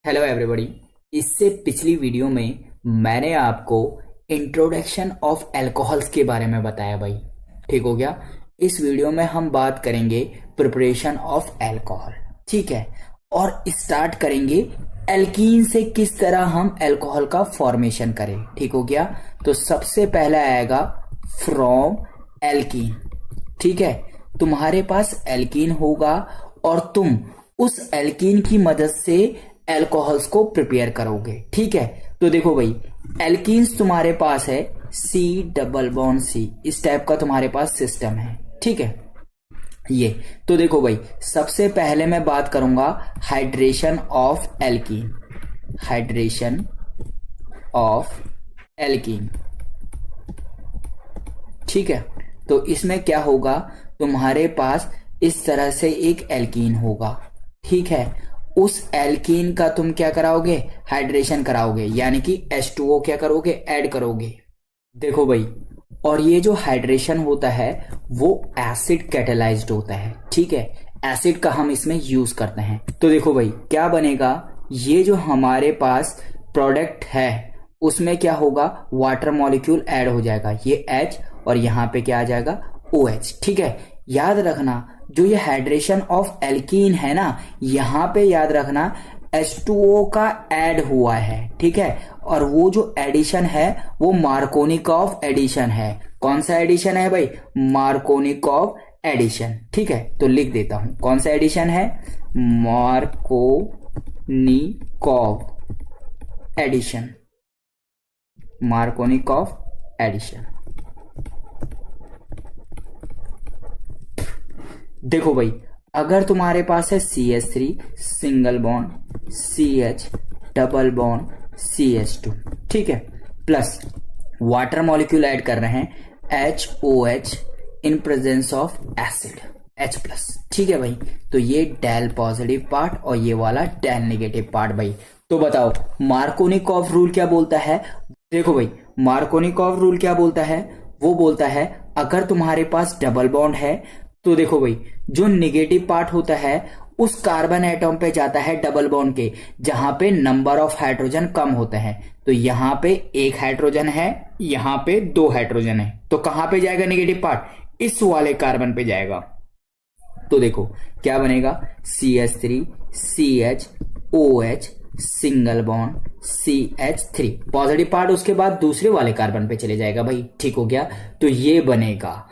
Hello everybody. इससे पिछली video में मैंने आपको इंट्रोडक्शन ऑफ अल्कोहल्स के बारे में बताया भाई। ठीक हो गया। इस वीडियो में हम बात करेंगे प्रिपरेशन ऑफ अल्कोहल। ठीक है। और स्टार्ट करेंगे एल्कीन से, किस तरह हम अल्कोहल का फॉर्मेशन करें। ठीक हो गया। तो सबसे पहला आएगा फ्रॉम एल्कीन। ठीक है। तुम्हारे पास एल्कीन होगा और तुम उस एल्कीन की मदद से अल्कोहल्स को प्रिपेयर करोगे। ठीक है। तो देखो भाई, एल्कीन्स तुम्हारे पास है सी डबल बॉन्ड सी, इस टाइप का तुम्हारे पास सिस्टम है। ठीक है। ये तो देखो भाई, सबसे पहले मैं बात करूंगा hydration of alkene. Hydration of alkene. ठीक है। तो इसमें क्या होगा, तुम्हारे पास इस तरह से एक एल्कीन होगा। ठीक है। उस एल्कीन का तुम क्या कराओगे, हाइड्रेशन कराओगे, यानी कि H2O क्या करोगे, ऐड करोगे। देखो भाई, और ये जो हाइड्रेशन होता है वो एसिड कैटेलाइज्ड होता है। ठीक है। एसिड का हम इसमें यूज करते हैं। तो देखो भाई क्या बनेगा, ये जो हमारे पास प्रोडक्ट है उसमें क्या होगा, वाटर मॉलिक्यूल ऐड हो जाएगा, ये H और यहाँ पे क्या आ जाएगा OH। ठीक है। याद रखना, जो ये हाइड्रेशन ऑफ एल्कीन है ना, यहां पे याद रखना H2O का ऐड हुआ है। ठीक है। और वो जो एडिशन है वो मार्कोनिकॉफ एडिशन है। कौन सा एडिशन है भाई, मार्कोनिकॉफ एडिशन। ठीक है। तो लिख देता हूं कौन सा एडिशन है, मार्कोनिकॉफ एडिशन। Markovnikov addition. देखो भाई, अगर तुम्हारे पास है CH3 single bond CH double bond CH2, ठीक है, प्लस वाटर मॉलिक्यूल ऐड कर रहे हैं HOH in presence of acid H plus. ठीक है भाई। तो ये डेल पॉजिटिव पार्ट और ये वाला डेल नेगेटिव पार्ट भाई। तो बताओ मार्कोनिकॉफ रूल क्या बोलता है। देखो भाई, मार्कोनिकॉफ रूल क्या बोलता है, वो बोलता है अगर तुम्हारे पास डबल बॉन्ड है तो देखो भाई, जो नेगेटिव पार्ट होता है उस कार्बन एटम पे जाता है डबल बॉन्ड के, जहां पे नंबर ऑफ हाइड्रोजन कम होता है। तो यहां पे एक हाइड्रोजन है, यहां पे दो हाइड्रोजन है, तो कहां पे जाएगा नेगेटिव पार्ट, इस वाले कार्बन पे जाएगा। तो देखो क्या बनेगा, CH3 CH OH single bond CH3, positive part उसके बाद दूसरे वाले कार्बन पे चले जाएगा भाई। ठीक हो गया। तो ये बनेगा।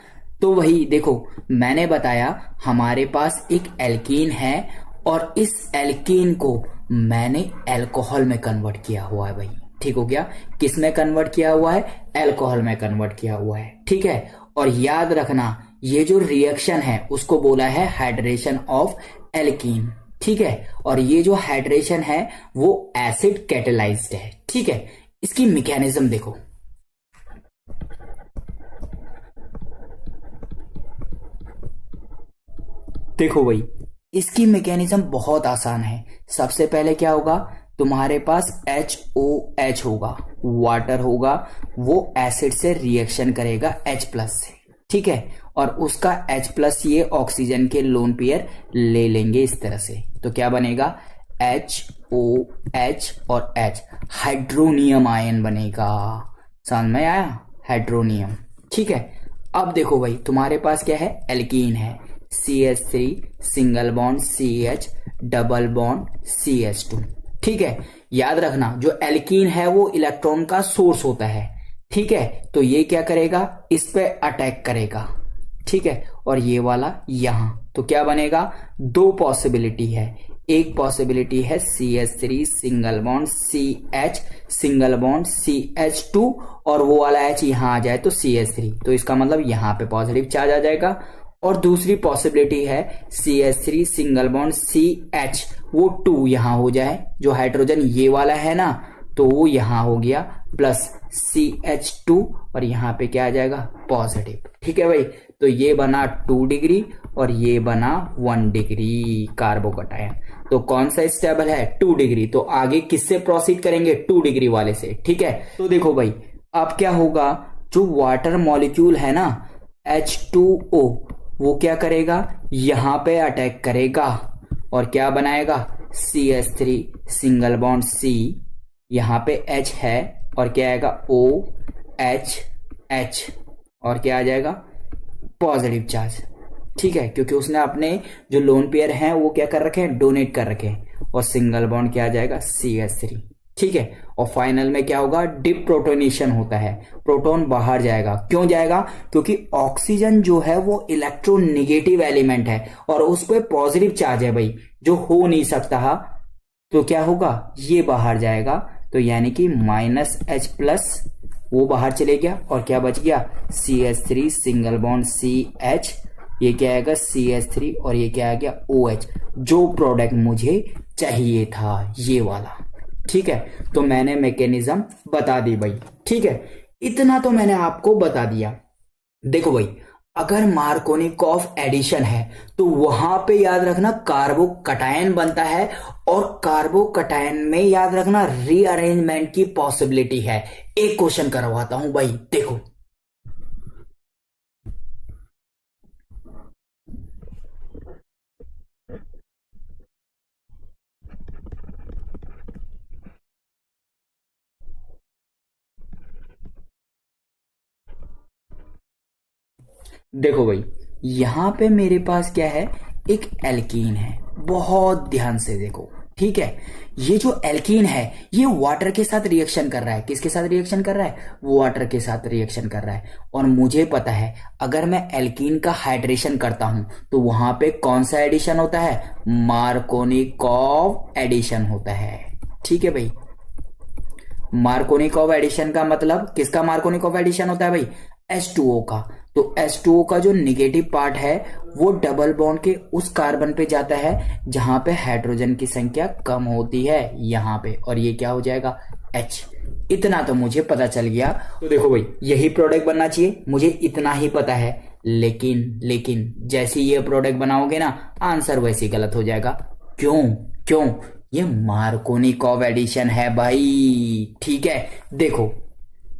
तो वही देखो, मैंने बताया हमारे पास एक एल्कीन है और इस एल्कीन को मैंने अल्कोहल में कन्वर्ट किया हुआ है भाई। ठीक हो गया। किस में कन्वर्ट किया हुआ है, अल्कोहल में कन्वर्ट किया हुआ है। ठीक है। और याद रखना, ये जो रिएक्शन है उसको बोला है हाइड्रेशन ऑफ एल्कीन। ठीक है। और ये जो हाइड्रेशन है वो एसिड कैटेलाइज्ड है। ठीक है। इसकी मैकेनिज्म देखो। देखो भाई, इसकी मैकेनिज्म बहुत आसान है। सबसे पहले क्या होगा, तुम्हारे पास HOH होगा, वाटर होगा, वो एसिड से रिएक्शन करेगा H प्लस से। ठीक है। और उसका H प्लस ये ऑक्सीजन के लोन पेयर ले लेंगे इस तरह से। तो क्या बनेगा, HOH और H, हाइड्रोनियम आयन बनेगा। समझ में आया, हाइड्रोनियम। ठीक है। अब देखो भाई, तुम्हारे पास क्या है, एल्कीन है CH3 single bond CH double bond CH2। ठीक है। याद रखना, जो एल्कीन है वो इलेक्ट्रॉन का सोर्स होता है। ठीक है। तो ये क्या करेगा, इस पे अटैक करेगा। ठीक है। और ये वाला यहां, तो क्या बनेगा, दो पॉसिबिलिटी है। एक पॉसिबिलिटी है CH3 single bond CH single bond CH2 और वो वाला H यहां आ जाए तो CH3, तो इसका मतलब यहां पे पॉजिटिव चार्ज आ जाएगा। और दूसरी पॉसिबिलिटी है CH3 सिंगल बॉन्ड CH, वो 2 यहां हो जाए, जो हाइड्रोजन ये वाला है ना, तो वो यहां हो गया प्लस CH2 और यहां पे क्या आ जाएगा, पॉजिटिव। ठीक है भाई। तो ये बना 2 डिग्री और ये बना 1 डिग्री कार्बोकटायन। तो कौन सा स्टेबल है, 2 डिग्री। तो आगे किससे प्रोसीड करेंगे, 2 डिग्री वाले से। ठीक है। तो देखो भाई, अब क्या होगा, जो वाटर मॉलिक्यूल है ना H2O, वो क्या करेगा, यहां पे अटैक करेगा और क्या बनाएगा, CH3 सिंगल बॉन्ड C, यहाँ पे H है और क्या आएगा OH, और क्या आ जाएगा पॉजिटिव चार्ज। ठीक है, क्योंकि उसने अपने जो लोन पेयर हैं वो क्या कर रखे हैं, डोनेट कर रखे हैं। और सिंगल बॉन्ड क्या आ जाएगा CH3। ठीक है, और फाइनल में क्या होगा, डिप प्रोटोनेशन होता है, प्रोटॉन बाहर जाएगा। क्यों जाएगा, क्योंकि ऑक्सीजन जो है वो इलेक्ट्रोनेगेटिव एलिमेंट है और उस पर पॉजिटिव चार्ज है भाई, जो हो नहीं सकता। तो क्या होगा, ये बाहर जाएगा, तो यानी कि -H+ वो बाहर चले गया और क्या बच गया CH3 सिंगल बॉन्ड CH, ये क्या आएगा CH3 और ये क्या आ गया OH, जो प्रोडक्ट मुझे चाहिए था ये वाला। ठीक है, तो मैंने मैकेनिज्म बता दी भाई। ठीक है, इतना तो मैंने आपको बता दिया। देखो भाई, अगर मार्कोनिकॉफ एडिशन है तो वहां पे याद रखना कार्बोकटायन बनता है, और कार्बोकटायन में याद रखना रीअरेंजमेंट की पॉसिबिलिटी है। एक क्वेश्चन करवाता हूं भाई, देखो देखो भाई, यहां पे मेरे पास क्या है, एक एल्कीन है। बहुत ध्यान से देखो। ठीक है, ये जो एल्कीन है ये वाटर के साथ रिएक्शन कर रहा है। किसके साथ रिएक्शन कर रहा है, वाटर के साथ रिएक्शन कर रहा है। और मुझे पता है अगर मैं एल्कीन का हाइड्रेशन करता हूं तो वहां पे कौन सा एडिशन होता है, मार्कोनिकॉव एडिशन होता है। ठीक है भाई, मार्कोनिकॉव एडिशन का मतलब किसका मार्कोनिकॉव एडिशन होता है भाई, H2O का। तो H2O का जो निगेटिव पार्ट है वो डबल बॉन्ड के उस कार्बन पे जाता है जहां पे हाइड्रोजन की संख्या कम होती है, यहां पे, और ये क्या हो जाएगा H। इतना तो मुझे पता चल गया। तो देखो भाई, यही प्रोडक्ट बनना चाहिए, मुझे इतना ही पता है। लेकिन जैसे ये प्रोडक्ट बनाओगे ना, आंसर वैसे गलत हो जाएगा। क्यों क्यों, ये मार्कोनिकॉव एडिशन है भाई। ठीक है, देखो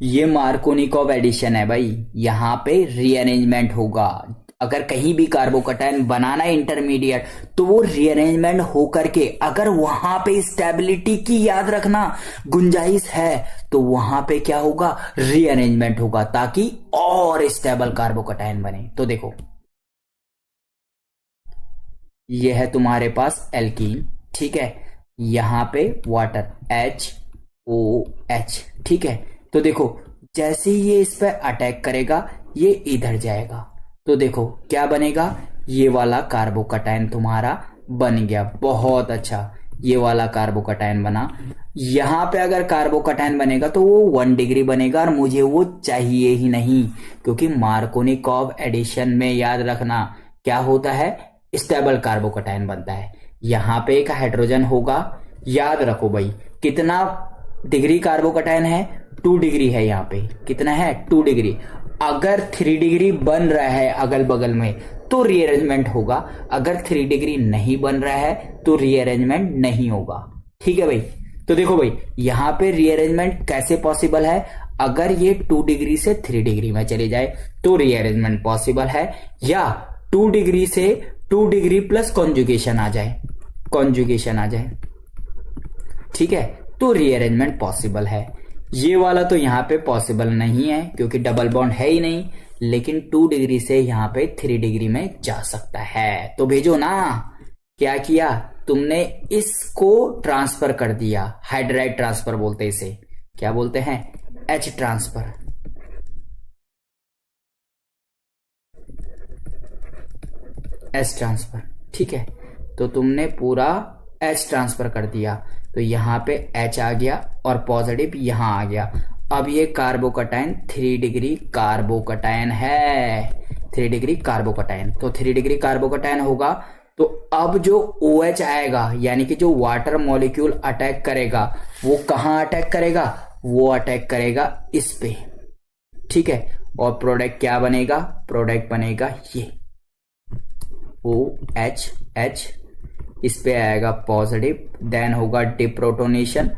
ये मार्कोनिकॉव एडिशन है भाई, यहां पे रीअरेंजमेंट होगा। अगर कहीं भी कार्बोकटायन बनाना है इंटरमीडिएट तो वो रीअरेंजमेंट हो करके, अगर वहां पे स्टेबिलिटी की याद रखना गुंजाइश है तो वहां पे क्या होगा, रीअरेंजमेंट होगा, ताकि और स्टेबल कार्बोकटायन बने। तो देखो ये है तुम्हारे पास एल्कीन। ठीक है, यहां पे वाटर HOH। ठीक है, तो देखो जैसे ही ये इस पर अटैक करेगा ये इधर जाएगा, तो देखो क्या बनेगा, ये वाला कार्बोकटायन तुम्हारा बन गया। बहुत अच्छा, ये वाला कार्बोकटायन बना। यहां पे अगर कार्बोकटायन बनेगा तो वो 1 डिग्री बनेगा, और मुझे वो चाहिए ही नहीं, क्योंकि मार्कोनिकॉव एडिशन में याद रखना क्या होता है, स्टेबल कार्बोकटायन बनता है। यहां पे एक हाइड्रोजन होगा, याद रखो भाई कितना डिग्री कार्बोकटायन है, 2 डिग्री है। यहाँ पे कितना है, 2 डिग्री। अगर 3 डिग्री बन रहा है अगल बगल में तो रीअरेंजमेंट होगा, अगर 3 डिग्री नहीं बन रहा है तो रीअरेंजमेंट नहीं होगा। ठीक है भाई, तो देखो भाई यहाँ पे रीअरेंजमेंट कैसे पॉसिबल है, अगर ये 2 डिग्री से 3 डिग्री में चले जाए तो रीअरेंजमेंट पॉसिबल है, या 2 डिग्री से 2 डिग्री प्लस कॉन्जुगेशन आ जाए, ठीक है, तो रीअरेंजमेंट पॉसिबल है। ये वाला तो यहाँ पे पॉसिबल नहीं है क्योंकि डबल बॉन्ड है ही नहीं, लेकिन 2 डिग्री से यहाँ पे 3 डिग्री में जा सकता है। तो भेजो ना, क्या किया तुमने, इसको ट्रांसफर कर दिया, हाइड्राइड ट्रांसफर बोलते हैं इसे, क्या बोलते हैं, H ट्रांसफर। S transfer. ठीक है, तो तुमने पूरा H ट्रांसफर कर दिया, तो यहाँ पे H आ गया और पॉजिटिव यहाँ आ गया। अब ये कार्बोकटायन 3 डिग्री कार्बोकटायन है, 3 डिग्री कार्बोकटायन, तो 3 डिग्री कार्बोकटायन होगा। तो अब जो OH आएगा, यानी कि जो वाटर मॉलिक्यूल अटैक करेगा, वो कहाँ अटैक करेगा, वो अटैक करेगा इस पे। ठीक है, और प्रोडक्ट क्या बनेगा, प्रोडक्ट बनेगा ये OH, इस पे आएगा पॉजिटिव, देन होगा डिप्रोटोनेशन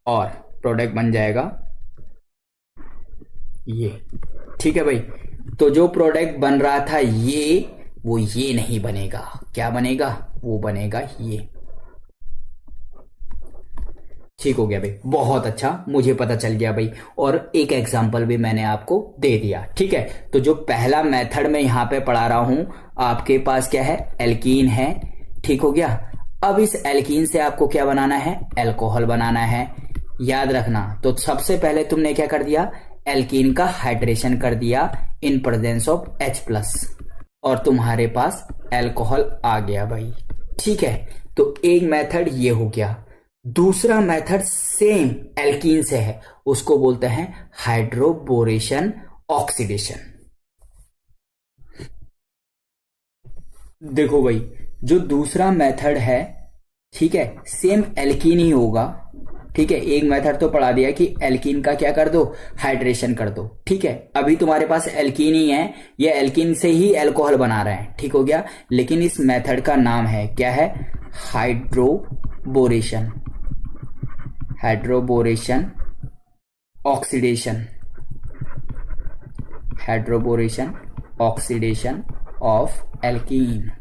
और प्रोडक्ट बन जाएगा ये। ठीक है भाई, तो जो प्रोडक्ट बन रहा था ये, वो ये नहीं बनेगा, क्या बनेगा, वो बनेगा ये। ठीक हो गया भाई, बहुत अच्छा, मुझे पता चल गया भाई, और एक एग्जाम्पल भी मैंने आपको दे दिया। ठीक है, तो जो पहला मेथड मैं यहाँ पे पढ़ा रहा हूं, आपके पास क्या है, एल्कीन है। ठीक हो गया। अब इस एल्कीन से आपको क्या बनाना है, एल्कोहल बनाना है। याद रखना, तो सबसे पहले तुमने क्या कर दिया, एल्कीन का हाइड्रेशन कर दिया इन प्रेजेंस ऑफ H+, और तुम्हारे पास एल्कोहल आ गया भाई। ठीक है, तो एक मेथड ये हो गया। दूसरा मेथड सेम एल्कीन से है, उसको बोलते हैं हाइड्रोबोरेशन ऑक्सीडेशन। देखो भाई, जो दूसरा मेथड है, ठीक है, सेम एल्कीन ही होगा। ठीक है, एक मेथड तो पढ़ा दिया कि एल्कीन का क्या कर दो, हाइड्रेशन कर दो। ठीक है, अभी तुम्हारे पास एल्कीन ही है, ये एल्कीन से ही अल्कोहल बना रहे हैं। ठीक हो गया, लेकिन इस मेथड का नाम है, क्या है, hydroboration, hydroboration oxidation, hydroboration oxidation of alkene.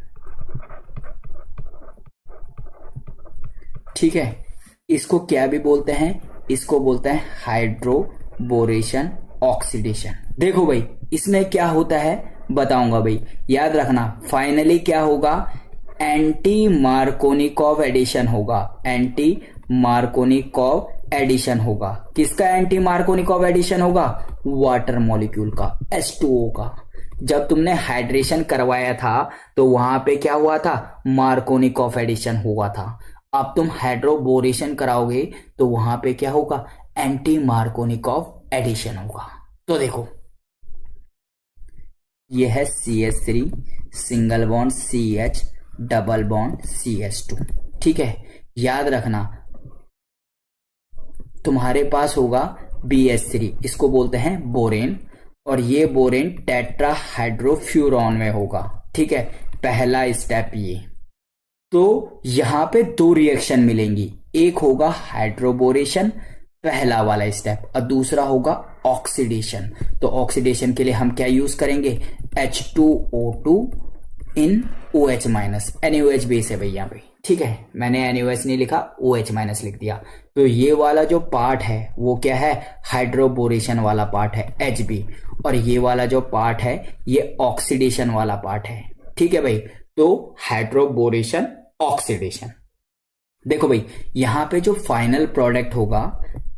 ठीक है, इसको क्या भी बोलते हैं, इसको बोलते हैं हाइड्रोबोरेशन ऑक्सीडेशन। देखो भाई, इसमें क्या होता है बताऊंगा भाई, याद रखना। फाइनली क्या होगा, एंटी मार्कोनिकॉव एडिशन होगा, एंटी मार्कोनिकॉव एडिशन होगा। किसका एंटी मार्कोनिकॉव एडिशन होगा, वाटर मॉलिक्यूल का, H2O का। जब तुमने हाइड्रेशन करवाया था तो वहां पे क्या हुआ था, मार्कोनिकॉव एडिशन हुआ था। अब तुम हाइड्रोबोरेशन कराओगे तो वहां पे क्या होगा, एंटी मार्कोनिकॉव एडिशन होगा। तो देखो, यह है CH3 single bond CH double bond CH2। ठीक है, याद रखना, तुम्हारे पास होगा BH3, इसको बोलते हैं बोरेन, और ये बोरेन टेट्राहाइड्रोफ्यूरॉन में होगा। ठीक है, पहला स्टेप ये। तो यहां पे दो रिएक्शन मिलेंगी, एक होगा हाइड्रोबोरेशन, पहला वाला स्टेप, और दूसरा होगा ऑक्सीडेशन। तो ऑक्सीडेशन के लिए हम क्या यूज करेंगे, H2O2 इन OH-, NaOH बेस है भाई यहाँ पे। ठीक है, मैंने NaOH नहीं लिखा, OH- लिख दिया। तो ये वाला जो पार्ट है वो क्या है, हाइड्रोबोरेशन वाला पार्ट है Hb, और ये वाला जो पार्ट है ये ऑक्सीडेशन वाला पार्ट है। ठीक है भाई, तो हाइड्रोबोरेशन ऑक्सीडेशन। देखो भाई, यहां पे जो फाइनल प्रोडक्ट होगा,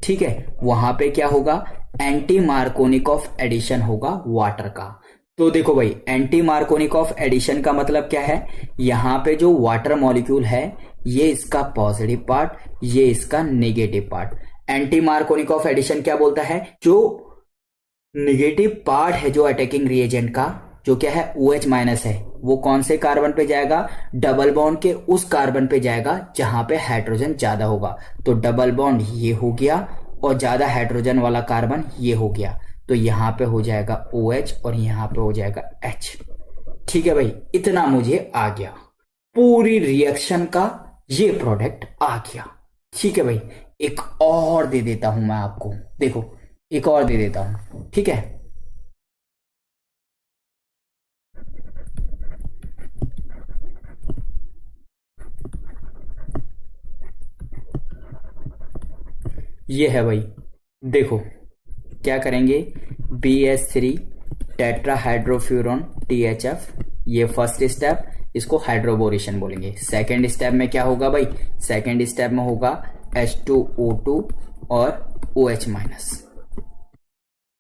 ठीक है, वहां पे क्या होगा, एंटी मार्कोनिकॉव एडिशन होगा वाटर का। तो देखो भाई, एंटी मार्कोनिकॉव एडिशन का मतलब क्या है, यहां पे जो वाटर मॉलिक्यूल है ये इसका पॉजिटिव पार्ट, ये इसका negative part. Anti Markovnikov addition क्या बोलता है, जो नेगेटिव पार्ट है जो अटैकिंग रिएजेंट का, जो क्या है OH- है, वो कौन से कार्बन पे जाएगा, डबल बॉन्ड के उस कार्बन पे जाएगा जहां पे हाइड्रोजन ज्यादा होगा। तो डबल बॉन्ड ये हो गया, और ज्यादा हाइड्रोजन वाला कार्बन ये हो गया, तो यहां पे हो जाएगा OH और यहां पे हो जाएगा H। ठीक है भाई, इतना मुझे आ गया, पूरी रिएक्शन का ये प्रोडक्ट आ गया। ठीक है भाई, एक और दे देता हूं मैं आपको, देखो एक और दे देता हूं। ठीक है, ये है भाई, देखो क्या करेंगे, BH3 टेट्राहाइड्रोफ्यूरॉन THF, ये फर्स्ट स्टेप, इसको हाइड्रोबोरेशन बोलेंगे। सेकेंड स्टेप में क्या होगा भाई, सेकेंड स्टेप में होगा H2O2 और OH-।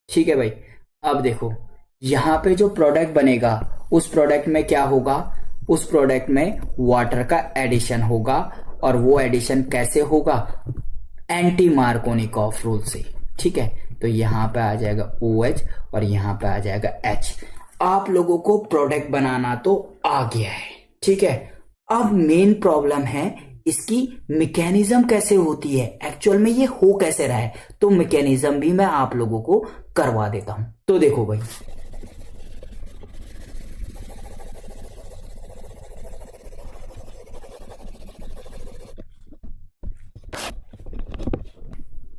ठीक है भाई, अब देखो यहां पे जो प्रोडक्ट बनेगा उस प्रोडक्ट में क्या होगा, उस प्रोडक्ट में वाटर का एडिशन होगा, और वो एडिशन कैसे होगा, एंटी मार्कोनिकॉव रूल से। ठीक है, तो यहां पे आ जाएगा OH और यहां पे आ जाएगा H। आप लोगों को प्रोडक्ट बनाना तो आ गया है। ठीक है, अब मेन प्रॉब्लम है इसकी मैकेनिज्म कैसे होती है, एक्चुअल में ये हो कैसे रहा है, तो मैकेनिज्म भी मैं आप लोगों को करवा देता हूं। तो देखो भाई,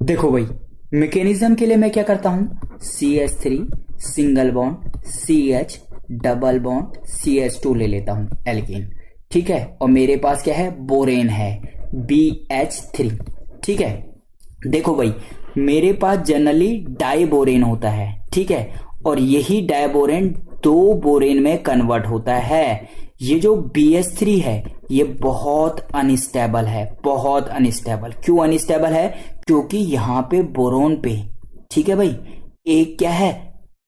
देखो भाई, मैकेनिज्म के लिए मैं क्या करता हूं, CH3 single bond CH double bond CH2 ले लेता हूं एल्कीन। ठीक है, और मेरे पास क्या है, बोरेन है BH3। ठीक है, देखो भाई, मेरे पास जनरली डाइबोरेन होता है, ठीक है, और यही डाइबोरेन दो बोरेन में कन्वर्ट होता है। ये जो BH3 है ये बहुत अनस्टेबल है, बहुत अनस्टेबल। क्यों अनस्टेबल है? क्योंकि यहाँ पे बोरोन पे, ठीक है भाई, एक क्या है,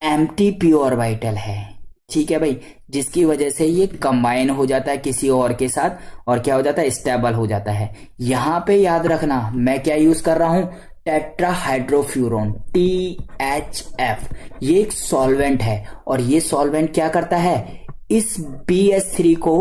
एम्प्टी पी ऑर्बिटल है, ठीक है भाई, जिसकी वजह से ये कंबाइन हो जाता है किसी और के साथ और क्या हो जाता है, स्टेबल हो जाता है। यहाँ पे याद रखना मैं क्या यूज कर रहा हूं, टेट्राहाइड्रोफ्यूरोन, THF। ये एक सॉल्वेंट है और ये सॉल्वेंट क्या करता है, इस BH3 को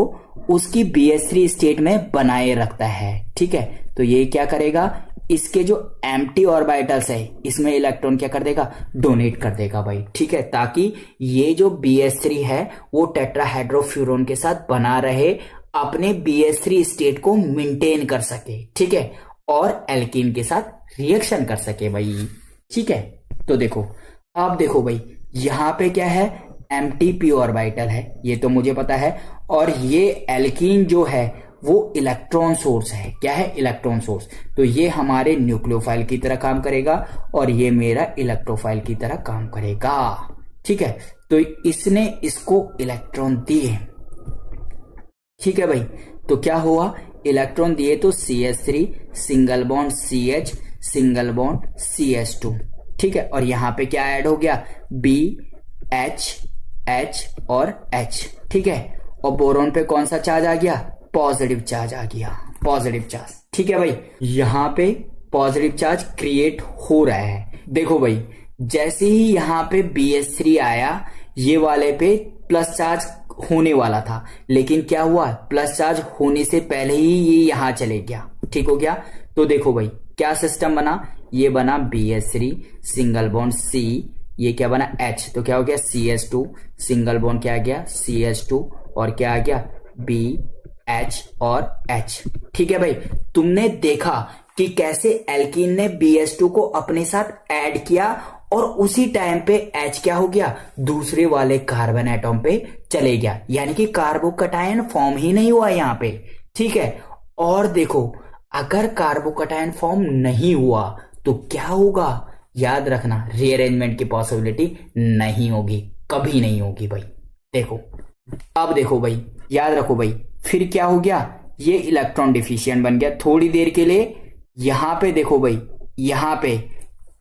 उसकी BH3 स्टेट में बनाए रखता है, ठीक है। तो ये क्या करेगा, इसके जो एम्प्टी ऑर्बिटल्स है इसमें इलेक्ट्रॉन क्या कर देगा, डोनेट कर देगा भाई, ठीक है, ताकि ये जो BH3 है वो टेट्राहाइड्रोफ्यूरोन के साथ बना रहे, अपने BH3 स्टेट को मेंटेन कर सके, ठीक है, और एल्कीन के साथ रिएक्शन कर सके भाई, ठीक है। तो देखो, अब देखो भाई, यहां पे क्या है, एम्प्टी पी ऑर्बिटल है, ये तो मुझे पता है, और ये एल्कीन जो है वो इलेक्ट्रॉन सोर्स है, क्या है, इलेक्ट्रॉन सोर्स। तो ये हमारे न्यूक्लियोफाइल की तरह काम करेगा और ये मेरा इलेक्ट्रोफाइल की तरह काम करेगा, ठीक है। तो इसने इसको इलेक्ट्रॉन दिए, ठीक है भाई, तो क्या हुआ, इलेक्ट्रॉन दिए तो CH3 single bond CH single bond CH2, ठीक है, और यहां पे क्या ऐड हो गया, BH H और H, ठीक है, और बोरोन पे कौन सा चार्ज आ गया, पॉजिटिव चार्ज आ गया, पॉजिटिव चार्ज, ठीक है भाई। यहां पे पॉजिटिव चार्ज क्रिएट हो रहा है। देखो भाई, जैसे ही यहां पे BH3 आया, ये वाले पे प्लस चार्ज होने वाला था, लेकिन क्या हुआ, प्लस चार्ज होने से पहले ही ये यहां चले गया, ठीक हो गया। तो देखो भाई, क्या सिस्टम बना, ये बना BH3 सिंगल बॉन्ड C, ये क्या बना H, तो क्या हो गया CH2 सिंगल बॉन्ड क्या आ गया CH2 और क्या आ गया BH और H, ठीक है भाई। तुमने देखा कि कैसे एल्कीन ने BH2 को अपने साथ ऐड किया और उसी टाइम पे H क्या हो गया, दूसरे वाले कार्बन एटम पे चले गया, यानी कि कार्बोकटायन फॉर्म ही नहीं हुआ यहाँ पे, ठीक है। और देखो, अगर कार्बोकटायन फॉर्म नहीं हुआ तो क्या होगा, याद रखना, रीअरेंजमेंट की पॉसिबिलिटी नहीं होगी, कभी नहीं होगी भाई। देखो, अब देखो भाई, याद रखो भाई, फिर क्या हो गया, ये इलेक्ट्रॉन डिफिशिएंट बन गया थोड़ी देर के लिए। यहां पे देखो भाई, यहां पे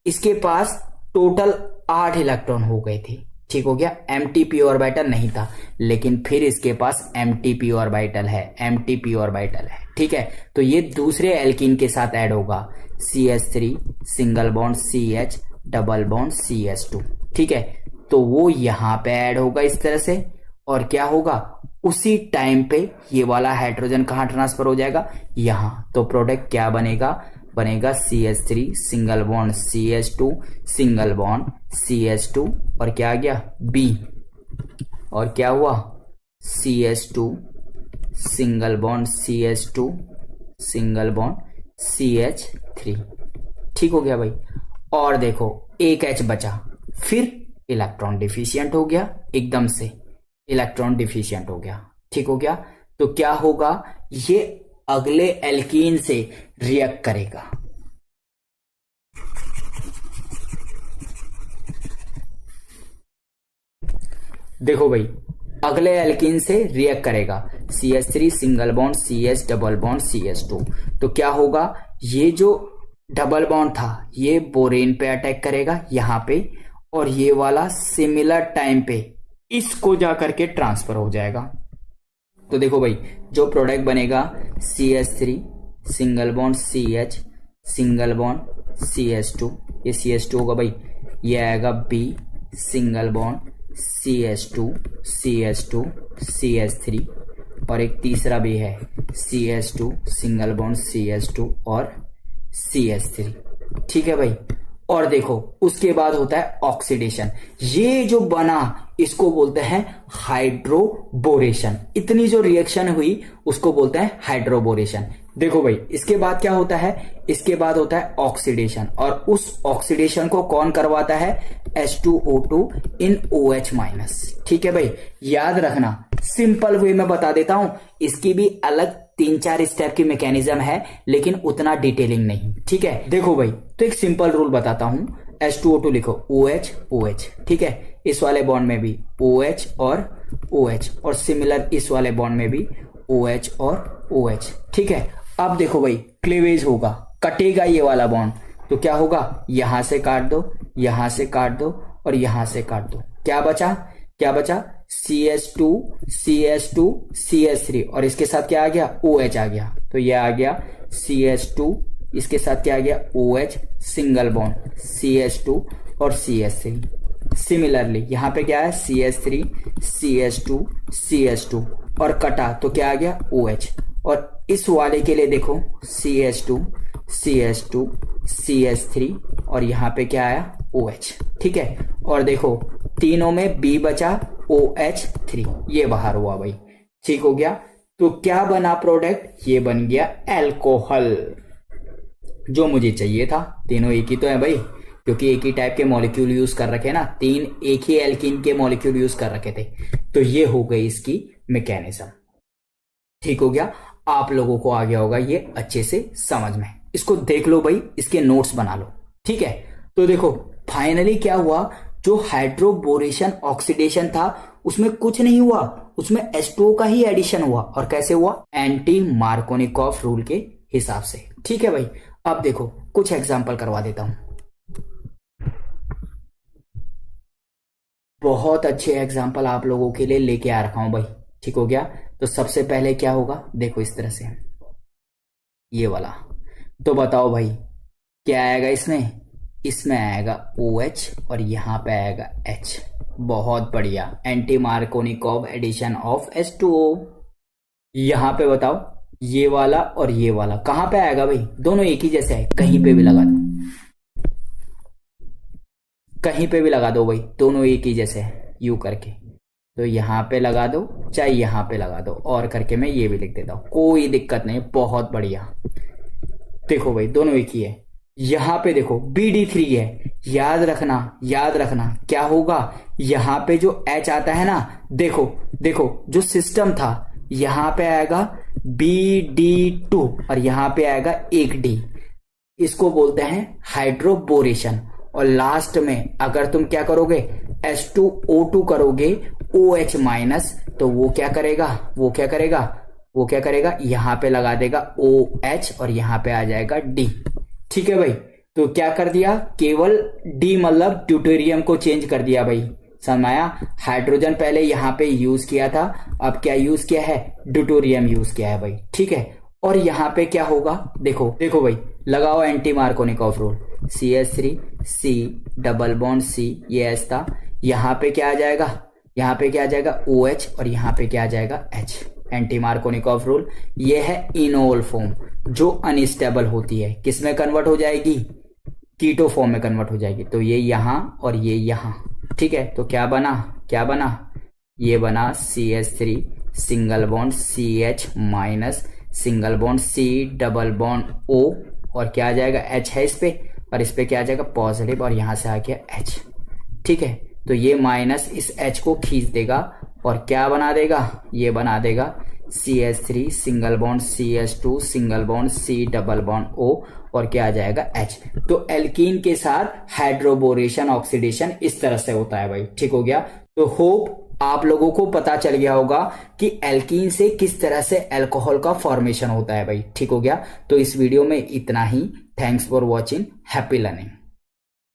इसके पास टोटल 8 इलेक्ट्रॉन हो गए थे, ठीक हो गया, एम्प्टी पी ऑर्बिटल नहीं था, लेकिन फिर इसके पास एम्प्टी पी ऑर्बिटल है, एम्प्टी पी ऑर्बिटल है, ठीक है। तो ये दूसरे एल्कीन के साथ ऐड होगा, CH3 single bond CH double bond CH2, ठीक है। तो वो यहां पे ऐड होगा इस तरह से, और क्या होगा, उसी टाइम पे ये वाला हाइड्रोजन कहां ट्रांसफर हो जाएगा, यहां। तो प्रोडक्ट क्या बनेगा, बनेगा CH3 single bond CH2 single bond CH2 और क्या आ गया B, और क्या हुआ CH2 single bond CH2 single bond CH3, ठीक हो गया भाई। और देखो, एक H बचा, फिर इलेक्ट्रॉन डिफिशिएंट हो गया, एकदम से इलेक्ट्रॉन डिफिशिएंट हो गया, ठीक हो गया। तो क्या होगा, ये अगले एल्कीन से रिएक्ट करेगा, देखो भाई, अगले एल्कीन से रिएक्ट करेगा, CH3 single bond CH double bond CH2। तो क्या होगा, ये जो डबल बॉन्ड था ये बोरेन पे अटैक करेगा यहां पे, और ये वाला सिमिलर टाइम पे इसको जाकर के ट्रांसफर हो जाएगा। तो देखो भाई, जो प्रोडक्ट बनेगा CH3 single bond CH single bond CH2, ये CH2 होगा भाई, ये आएगा B single bond CH2 CH2 CH3, और एक तीसरा भी है CH2 सिंगल बॉन्ड CH2 और CH3, ठीक है भाई। और देखो, उसके बाद होता है ऑक्सीडेशन, ये जो बना इसको बोलते हैं हाइड्रोबोरेशन, इतनी जो रिएक्शन हुई उसको बोलते हैं हाइड्रोबोरेशन। देखो भाई, इसके बाद क्या होता है, इसके बाद होता है ऑक्सीडेशन, और उस ऑक्सीडेशन को कौन करवाता है, H2O2 इन OH माइनस, ठीक है भाई। याद रखना, सिंपल वे में बता देता हूं, इसकी भी अलग तीन चार स्टेप की मैकेनिज्म है, लेकिन उतना डिटेलिंग नहीं। ठीक है, देखो भाई, तो एक सिंपल रूल बताता हूं। H2O2 लिखो, OH OH। ठीक है, इस वाले बॉन्ड में भी OH और OH, और सिमिलर इस वाले बॉन्ड में भी OH और OH। ठीक है, अब देखो भाई, क्लीवेज होगा, कटेगा ये वाला बॉन्ड, तो क्या होगा, यहां से काट दो, यहां से काट दो, और यहां से काट दो। क्या बचा, क्या बचा, CH2 CH2 CH3, और इसके साथ क्या आ गया, OH आ गया। तो ये आ गया CH2, इसके साथ क्या आ गया, OH, सिंगल बॉन्ड CH2 और CH3। सिमिलरली यहां पे क्या है, CH3 CH2 CH2, और कटा तो क्या आ गया, OH। और इस वाले के लिए देखो, CH2 CH2 CH3, और यहां पे क्या आया, OH। ठीक है, और देखो तीनों में B बचा, OH3, ये बाहर हुआ भाई। ठीक हो गया, तो क्या बना प्रोडक्ट, ये बन गया एल्कोहल, जो मुझे चाहिए था। तीनों एक ही तो है भाई, क्योंकि एक ही टाइप के मॉलिक्यूल यूज कर रखे ना, तीन एक ही एल्कीन के मॉलिक्यूल यूज कर रखे थे, तो ये हो गई इसकी मैकेनिज्म। ठीक हो गया, आप लोगों को आ गया होगा ये अच्छे से समझ में। इसको देख लो भाई, इसके नोट्स बना लो। ठीक है, तो देखो फाइनली क्या हुआ, जो हाइड्रोबोरेशन ऑक्सीडेशन था उसमें कुछ नहीं हुआ, उसमें H2O का ही एडिशन हुआ। और कैसे हुआ, एंटी मार्कोनिकॉफ रूल के हिसाब से। ठीक है भाई, अब देखो कुछ एग्जांपल करवा देता हूं, बहुत अच्छे एग्जांपल आप लोगों के लिए लेके आ रखा हूं भाई। ठीक हो गया, तो सबसे पहले क्या होगा, देखो इस तरह से ये वाला, तो बताओ भाई क्या आएगा इसमें, इसमें आएगा OH और यहां पे आएगा H। बहुत बढ़िया, anti Markovnikov addition of H2O। यहां पे बताओ ये वाला और ये वाला कहां पे आएगा भाई, दोनों एक ही जैसे है, कहीं पे भी लगा दो, कहीं पे भी लगा दो भाई, दोनों एक ही जैसे है, यू करके। तो यहां पे लगा दो, चाहे यहां पे लगा दो, और करके मैं ये भी लिख देता हूं, कोई दिक्कत नहीं, बहुत बढ़िया। देखो भाई दोनों एक ही है। यहां पे देखो BD3 है, याद रखना, याद रखना क्या होगा, यहां पे जो H आता है ना, देखो देखो जो सिस्टम था, यहां पे आएगा BD2 और यहां पे आएगा एक D, इसको बोलते हैं हाइड्रोबोरेशन। और लास्ट में अगर तुम क्या करोगे, H2O2 करोगे OH माइनस, तो वो क्या करेगा, वो क्या करेगा, वो क्या करेगा, यहां पे लगा देगा OH और यहां पे आ जाएगा D। ठीक है भाई, तो क्या कर दिया, केवल D मतलब ड्यूटेरियम को चेंज कर दिया भाई, समझ आया। हाइड्रोजन पहले यहां पे यूज किया था, अब क्या यूज किया है, ड्यूटेरियम यूज किया है भाई। ठीक है, और यहां पे क्या होगा, देखो देखो भाई, लगाओ anti Markovnikov rule, CH3 C double bond C, ये H था, यहां पे क्या आ जाएगा, यहां पे क्या आ जाएगा OH, और यहां पे क्या आ जाएगा H। एंटी मार्कोनिकॉफ रूल, ये है इनोल फॉर्म, जो अनस्टेबल होती है, किसमें कन्वर्ट हो जाएगी, कीटो फॉर्म में कन्वर्ट हो जाएगी। तो ये यहां और ये यहां। ठीक है, तो क्या बना, क्या बना, ये बना CH3 single bond CH minus single bond C double bond O, और क्या आ जाएगा, H है इस पे, और इस पे क्या आ जाएगा पॉजिटिव, और यहां से आ गया H। ठीक है, तो ये माइनस इस H को खींच देगा और क्या बना देगा, ये बना देगा CH3 single bond CH2 single bond C double bond O, और क्या आ जाएगा H। तो एल्कीन के साथ हाइड्रोबोरेशन ऑक्सीडेशन इस तरह से होता है भाई। ठीक हो गया, तो होप आप लोगों को पता चल गया होगा कि एल्कीन से किस तरह से अल्कोहल का फॉर्मेशन होता है भाई। ठीक हो गया, तो इस वीडियो में इतना ही। Thanks for watching, happy learning.